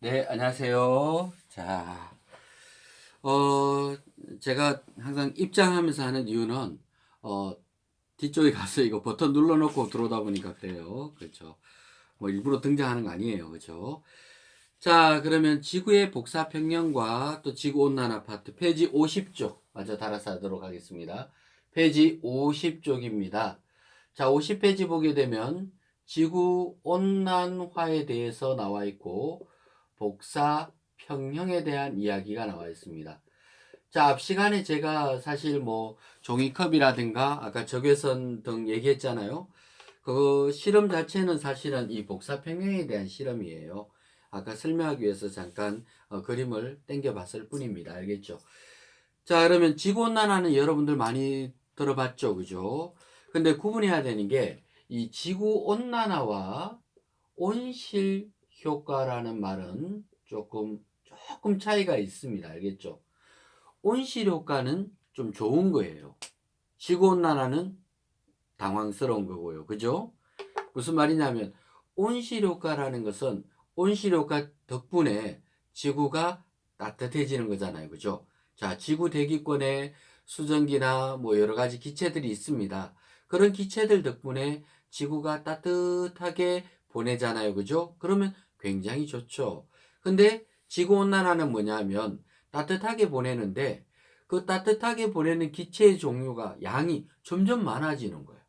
네, 안녕하세요. 자, 어, 제가 항상 입장하면서 하는 이유는, 어, 뒤쪽에 가서 이거 버튼 눌러놓고 들어오다 보니까 그래요. 그렇죠. 뭐 일부러 등장하는 거 아니에요. 그렇죠. 자, 그러면 지구의 복사평형과 또 지구온난화 파트 페이지 50쪽 마저 달아서 하도록 하겠습니다. 페이지 50쪽입니다. 자, 50페이지 보게 되면 지구온난화에 대해서 나와 있고 복사평형에 대한 이야기가 나와 있습니다. 자, 앞 시간에 제가 사실 뭐 종이컵이라든가 아까 적외선 등 얘기했잖아요. 그 실험 자체는 사실은 이 복사평형에 대한 실험이에요. 아까 설명하기 위해서 잠깐 그림을 땡겨 봤을 뿐입니다. 알겠죠? 자, 그러면 지구온난화는 여러분들 많이 들어봤죠? 그죠? 근데 구분해야 되는 게 이 지구온난화와 온실 효과라는 말은 조금 차이가 있습니다. 알겠죠? 온실 효과는 좀 좋은 거예요. 지구온난화는 당황스러운 거고요. 그죠? 무슨 말이냐면 온실효과라는 것은 온실효과 덕분에 지구가 따뜻해지는 거잖아요. 그죠? 자, 지구 대기권에 수증기나 뭐 여러 가지 기체들이 있습니다. 그런 기체들 덕분에 지구가 따뜻하게 보내잖아요. 그죠? 그러면 굉장히 좋죠. 근데 지구온난화는 뭐냐면 따뜻하게 보내는데 그 따뜻하게 보내는 기체의 종류가 양이 점점 많아지는 거예요.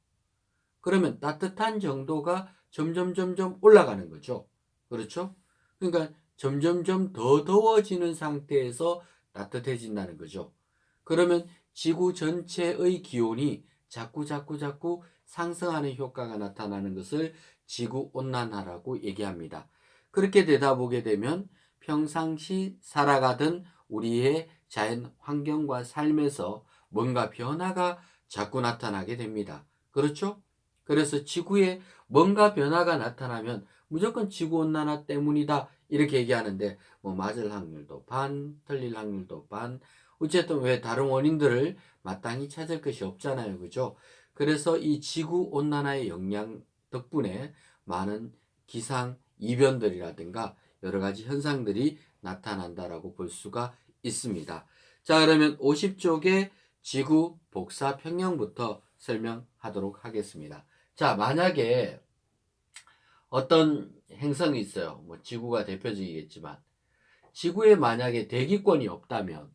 그러면 따뜻한 정도가 점점 올라가는 거죠. 그렇죠? 그러니까 점점점 더 더워지는 상태에서 따뜻해진다는 거죠. 그러면 지구 전체의 기온이 자꾸 상승하는 효과가 나타나는 것을 지구 온난화라고 얘기합니다. 그렇게 되다 보게 되면 평상시 살아가던 우리의 자연 환경과 삶에서 뭔가 변화가 자꾸 나타나게 됩니다. 그렇죠? 그래서 지구에 뭔가 변화가 나타나면 무조건 지구온난화 때문이다 이렇게 얘기하는데 뭐 맞을 확률도 반, 틀릴 확률도 반. 어쨌든 왜 다른 원인들을 마땅히 찾을 것이 없잖아요. 그죠? 그래서 이 지구온난화의 영향 덕분에 많은 기상 이변들이라든가 여러 가지 현상들이 나타난다라고 볼 수가 있습니다. 자, 그러면 50쪽의 지구 복사 평형부터 설명하도록 하겠습니다. 자, 만약에 어떤 행성이 있어요. 뭐 지구가 대표적이겠지만 지구에 만약에 대기권이 없다면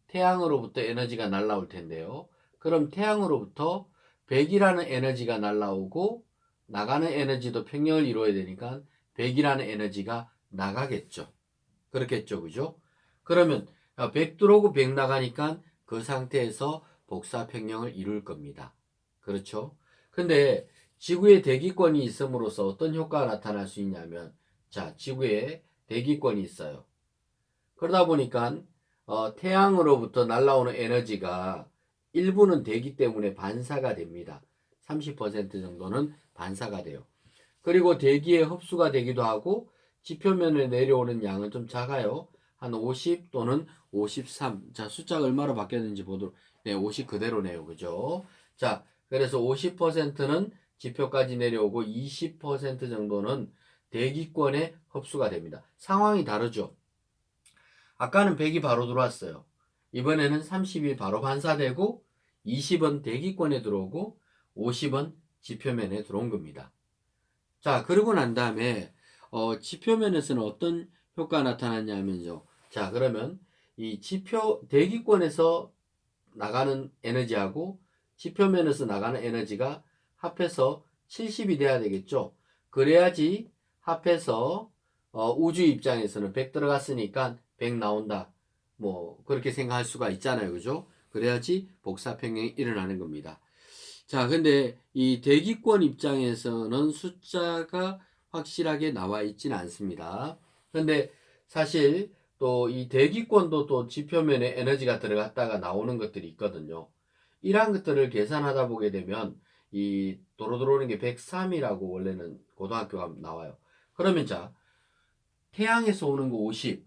태양으로부터 에너지가 날라올 텐데요. 그럼 태양으로부터 백이라는 에너지가 날라오고 나가는 에너지도 평형을 이루어야 되니까 백이라는 에너지가 나가겠죠. 그렇겠죠. 그죠? 그러면 100 들어오고 100 나가니까 그 상태에서 복사평형을 이룰 겁니다. 그렇죠? 근데 지구에 대기권이 있음으로써 어떤 효과가 나타날 수 있냐면 자, 지구에 대기권이 있어요. 그러다 보니까 태양으로부터 날라오는 에너지가 일부는 대기 때문에 반사가 됩니다. 30% 정도는 반사가 돼요. 그리고 대기에 흡수가 되기도 하고 지표면에 내려오는 양은 좀 작아요. 한 50 또는 53. 자, 숫자가 얼마로 바뀌었는지 보도록. 네, 50 그대로네요. 그죠? 자, 그래서 50%는 지표까지 내려오고 20% 정도는 대기권에 흡수가 됩니다. 상황이 다르죠? 아까는 100이 바로 들어왔어요. 이번에는 30이 바로 반사되고 20은 대기권에 들어오고 50은 지표면에 들어온 겁니다. 자, 그러고 난 다음에 지표면에서는 어떤 효과가 나타났냐면요. 자, 그러면 이 지표 대기권에서 나가는 에너지하고 지표면에서 나가는 에너지가 합해서 70이 돼야 되겠죠. 그래야지 합해서 우주 입장에서는 100 들어갔으니까 100 나온다. 뭐 그렇게 생각할 수가 있잖아요. 그죠? 그래야지 복사평형이 일어나는 겁니다. 자, 근데 이 대기권 입장에서는 숫자가 확실하게 나와 있지는 않습니다. 근데 사실 또 이 대기권도 또 지표면에 에너지가 들어갔다가 나오는 것들이 있거든요. 이러한 것들을 계산하다 보게 되면 이 도로 들어오는 게 103이라고 원래는 고등학교 가면 나와요. 그러면 자, 태양에서 오는 거 50,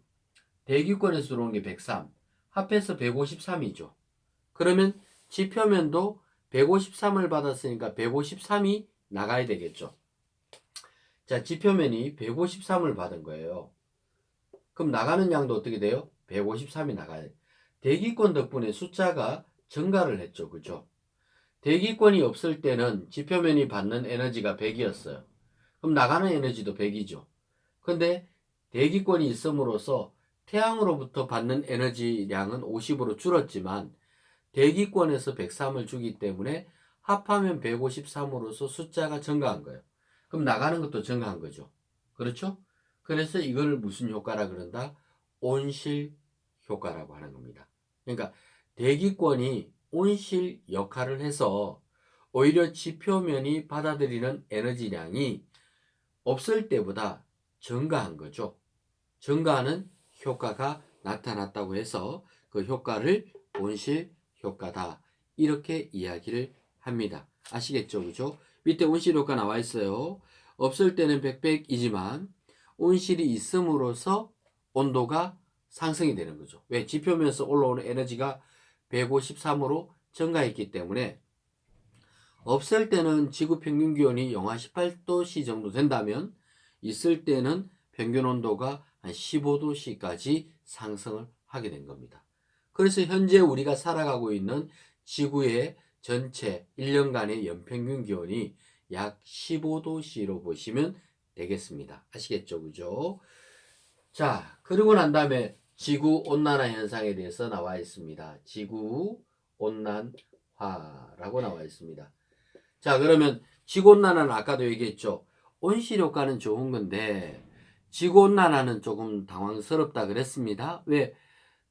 대기권에서 들어오는 게 103, 합해서 153이죠. 그러면 지표면도 153을 받았으니까 153이 나가야 되겠죠. 자, 지표면이 153을 받은 거예요. 그럼 나가는 양도 어떻게 돼요? 153이 나가요. 대기권 덕분에 숫자가 증가를 했죠. 그죠? 대기권이 없을 때는 지표면이 받는 에너지가 100이었어요. 그럼 나가는 에너지도 100이죠. 근데 대기권이 있음으로써 태양으로부터 받는 에너지량은 50으로 줄었지만 대기권에서 103을 주기 때문에 합하면 153으로서 숫자가 증가한 거예요. 그럼 나가는 것도 증가한 거죠. 그렇죠? 그래서 이걸 무슨 효과라 그런다? 온실 효과라고 하는 겁니다. 그러니까 대기권이 온실 역할을 해서 오히려 지표면이 받아들이는 에너지량이 없을 때보다 증가한 거죠. 증가하는 효과가 나타났다고 해서 그 효과를 온실 효과다. 이렇게 이야기를 합니다. 아시겠죠? 그죠? 밑에 온실 효과 나와 있어요. 없을 때는 백백이지만 온실이 있음으로써 온도가 상승이 되는 거죠. 왜? 지표면에서 올라오는 에너지가 153으로 증가했기 때문에 없을 때는 지구 평균 기온이 영하 18도씨 정도 된다면 있을 때는 평균 온도가 한 15도씨까지 상승을 하게 된 겁니다. 그래서 현재 우리가 살아가고 있는 지구의 전체 1년간의 연평균 기온이 약 15도씨로 보시면 되겠습니다. 아시겠죠? 그죠? 자, 그러고 난 다음에 지구 온난화 현상에 대해서 나와 있습니다. 지구 온난화라고 나와 있습니다. 자, 그러면 지구온난화는 아까도 얘기했죠. 온실효과는 좋은 건데 지구온난화는 조금 당황스럽다 그랬습니다. 왜?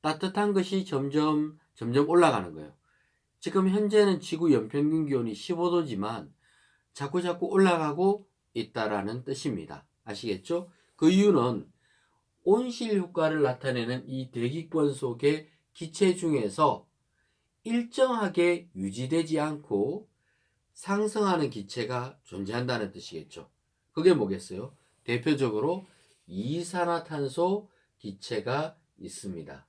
따뜻한 것이 점점 올라가는 거예요. 지금 현재는 지구 연평균 기온이 15도지만 자꾸 올라가고 있다라는 뜻입니다. 아시겠죠? 그 이유는 온실 효과를 나타내는 이 대기권 속의 기체 중에서 일정하게 유지되지 않고 상승하는 기체가 존재한다는 뜻이겠죠. 그게 뭐겠어요? 대표적으로 이산화탄소 기체가 있습니다.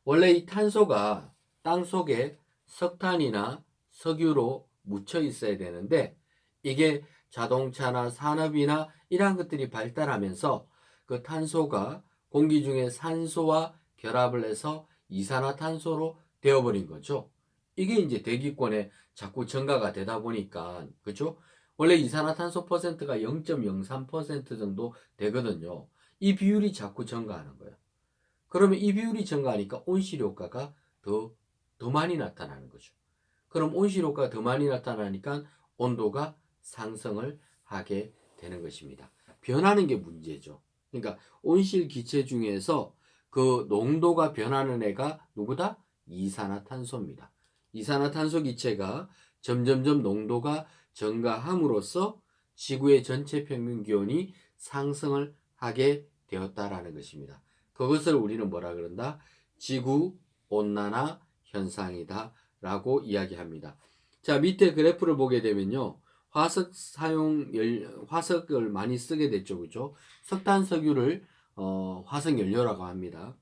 원래 이 탄소가 땅 속에 석탄이나 석유로 묻혀 있어야 되는데 이게 자동차나 산업이나 이러한 것들이 발달하면서 그 탄소가 공기 중에 산소와 결합을 해서 이산화탄소로 되어버린 거죠. 이게 이제 대기권에 자꾸 증가가 되다 보니까 그죠? 원래 이산화탄소 퍼센트가 0.03% 정도 되거든요. 이 비율이 자꾸 증가하는 거예요. 그러면 이 비율이 증가하니까 온실 효과가 더 많이 나타나는 거죠. 그럼 온실 효과가 더 많이 나타나니까 온도가 상승을 하게 되는 것입니다. 변하는 게 문제죠. 그러니까 온실 기체 중에서 그 농도가 변하는 애가 누구다? 이산화탄소입니다. 이산화탄소 기체가 점점점 농도가 증가함으로써 지구의 전체 평균 기온이 상승을 하게 되었다라는 것입니다. 그것을 우리는 뭐라 그런다? 지구 온난화 현상이다 라고 이야기합니다. 자, 밑에 그래프를 보게 되면요. 화석을 많이 쓰게 됐죠. 그죠? 석탄, 석유를 화석 연료라고 합니다.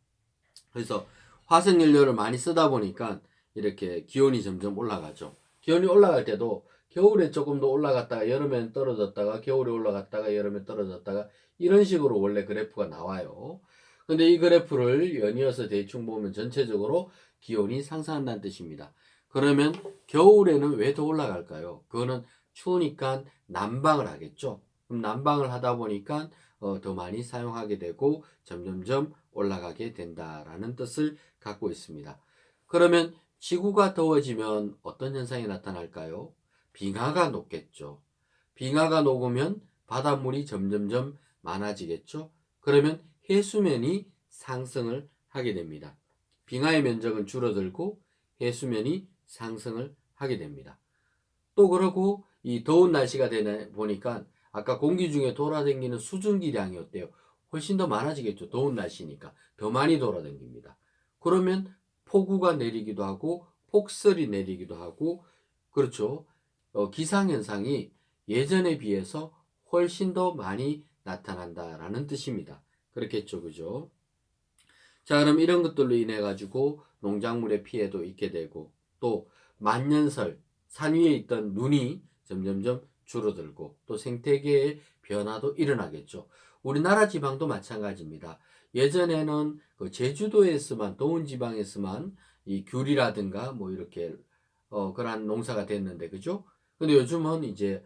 그래서 화석 연료를 많이 쓰다 보니까 이렇게 기온이 점점 올라가죠. 기온이 올라갈 때도 겨울에 조금 더 올라갔다가 여름엔 떨어졌다가 겨울에 올라갔다가 여름에 떨어졌다가 이런 식으로 원래 그래프가 나와요. 근데 이 그래프를 연이어서 대충 보면 전체적으로 기온이 상승한다는 뜻입니다. 그러면 겨울에는 왜 더 올라갈까요? 그거는 추우니까 난방을 하겠죠. 그럼 난방을 하다 보니까 더 많이 사용하게 되고 점점점 올라가게 된다라는 뜻을 갖고 있습니다. 그러면 지구가 더워지면 어떤 현상이 나타날까요? 빙하가 녹겠죠. 빙하가 녹으면 바닷물이 점점점 많아지겠죠. 그러면 해수면이 상승을 하게 됩니다. 빙하의 면적은 줄어들고 해수면이 상승을 하게 됩니다. 또 그러고 이 더운 날씨가 되다 보니까 아까 공기 중에 돌아다니는 수증기량이 어때요? 훨씬 더 많아지겠죠. 더운 날씨니까 더 많이 돌아다닙니다. 그러면 폭우가 내리기도 하고 폭설이 내리기도 하고 그렇죠. 기상현상이 예전에 비해서 훨씬 더 많이 나타난다라는 뜻입니다. 그렇겠죠. 그죠? 자, 그럼 이런 것들로 인해 가지고 농작물의 피해도 있게 되고 또 만년설 산 위에 있던 눈이 점점점 줄어들고 또 생태계의 변화도 일어나겠죠. 우리나라 지방도 마찬가지입니다. 예전에는 그 제주도에서만 더운 지방에서만 이 귤이라든가 뭐 이렇게 그러한 농사가 됐는데 그죠? 근데 요즘은 이제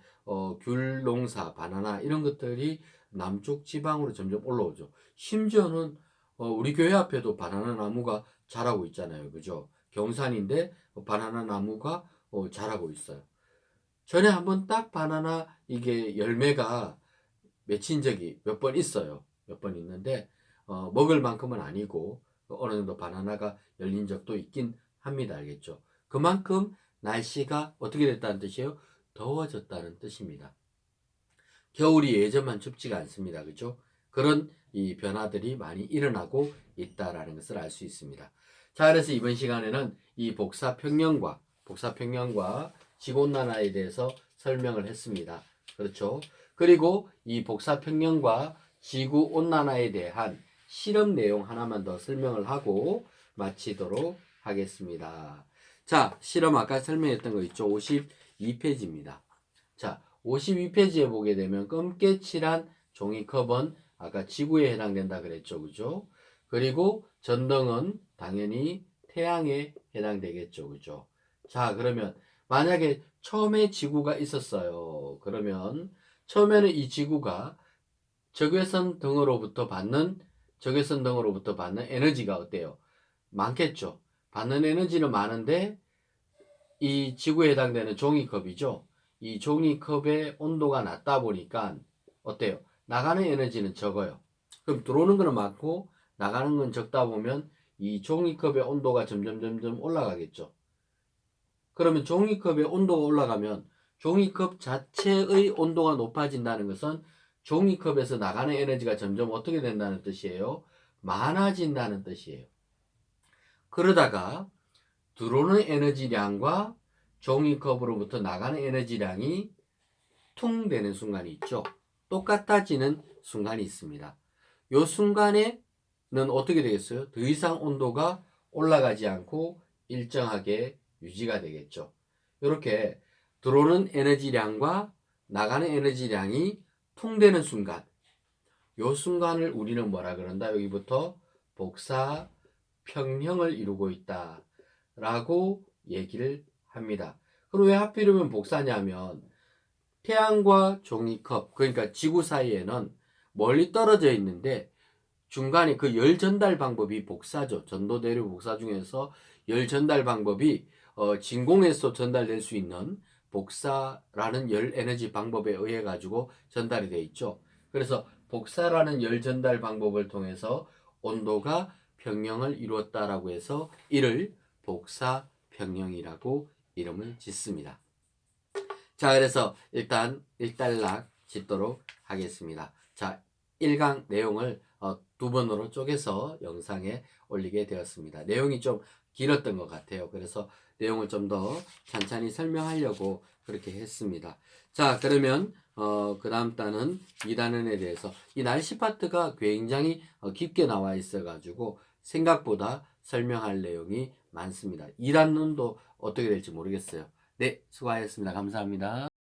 귤 농사, 바나나 이런 것들이 남쪽 지방으로 점점 올라오죠. 심지어는 우리 교회 앞에도 바나나 나무가 자라고 있잖아요. 그죠? 경산인데 바나나 나무가 자라고 있어요. 전에 한번 딱 바나나 이게 열매가 맺힌 적이 몇 번 있어요. 몇 번 있는데 먹을 만큼은 아니고 어느 정도 바나나가 열린 적도 있긴 합니다. 알겠죠? 그만큼 날씨가 어떻게 됐다는 뜻이에요? 더워졌다는 뜻입니다. 겨울이 예전만 춥지가 않습니다. 그죠? 그런 이 변화들이 많이 일어나고 있다라는 것을 알 수 있습니다. 자, 그래서 이번 시간에는 이 복사평년과 지구온난화에 대해서 설명을 했습니다. 그렇죠? 그리고 이 복사평년과 지구온난화에 대한 실험 내용 하나만 더 설명을 하고 마치도록 하겠습니다. 자, 실험 아까 설명했던 거 있죠? 52페이지입니다. 자, 52페이지에 보게 되면 검게 칠한 종이컵은 아까 지구에 해당된다 그랬죠. 그죠? 그리고 전등은 당연히 태양에 해당되겠죠. 그죠? 자, 그러면 만약에 처음에 지구가 있었어요. 그러면 처음에는 이 지구가 적외선 등으로부터 받는 에너지가 어때요? 많겠죠. 받는 에너지는 많은데 이 지구에 해당되는 종이컵이죠. 이 종이컵의 온도가 낮다 보니까 어때요? 나가는 에너지는 적어요. 그럼 들어오는 거는 많고 나가는 건 적다 보면 이 종이컵의 온도가 점점 올라가겠죠. 그러면 종이컵의 온도가 올라가면 종이컵 자체의 온도가 높아진다는 것은 종이컵에서 나가는 에너지가 점점 어떻게 된다는 뜻이에요? 많아진다는 뜻이에요. 그러다가 들어오는 에너지량과 종이컵으로부터 나가는 에너지량이 퉁 되는 순간이 있죠. 똑같아지는 순간이 있습니다. 이 순간에는 어떻게 되겠어요? 더 이상 온도가 올라가지 않고 일정하게 유지가 되겠죠. 이렇게 들어오는 에너지량과 나가는 에너지량이 퉁 되는 순간, 이 순간을 우리는 뭐라 그런다? 여기부터 복사 평형을 이루고 있다 라고 얘기를 합니다. 그럼 왜 하필이면 복사냐면 태양과 종이컵, 그러니까 지구 사이에는 멀리 떨어져 있는데 중간에 그 열 전달 방법이 복사죠. 전도 대류 복사 중에서 열 전달 방법이 진공에서 전달될 수 있는 복사라는 열 에너지 방법에 의해 가지고 전달이 되어 있죠. 그래서 복사라는 열 전달 방법을 통해서 온도가 평형을 이루었다라고 해서 이를 복사 평형이라고 이름을 짓습니다. 자, 그래서 일단 일단락 짓도록 하겠습니다. 자, 1강 내용을 두 번으로 쪼개서 영상에 올리게 되었습니다. 내용이 좀 길었던 것 같아요. 그래서 내용을 좀 더 찬찬히 설명하려고 그렇게 했습니다. 자, 그러면 그 다음 단은 2단원에 대해서 이 날씨 파트가 굉장히 깊게 나와 있어 가지고 생각보다 설명할 내용이 많습니다. 2단원도 어떻게 될지 모르겠어요. 네, 수고하셨습니다. 감사합니다.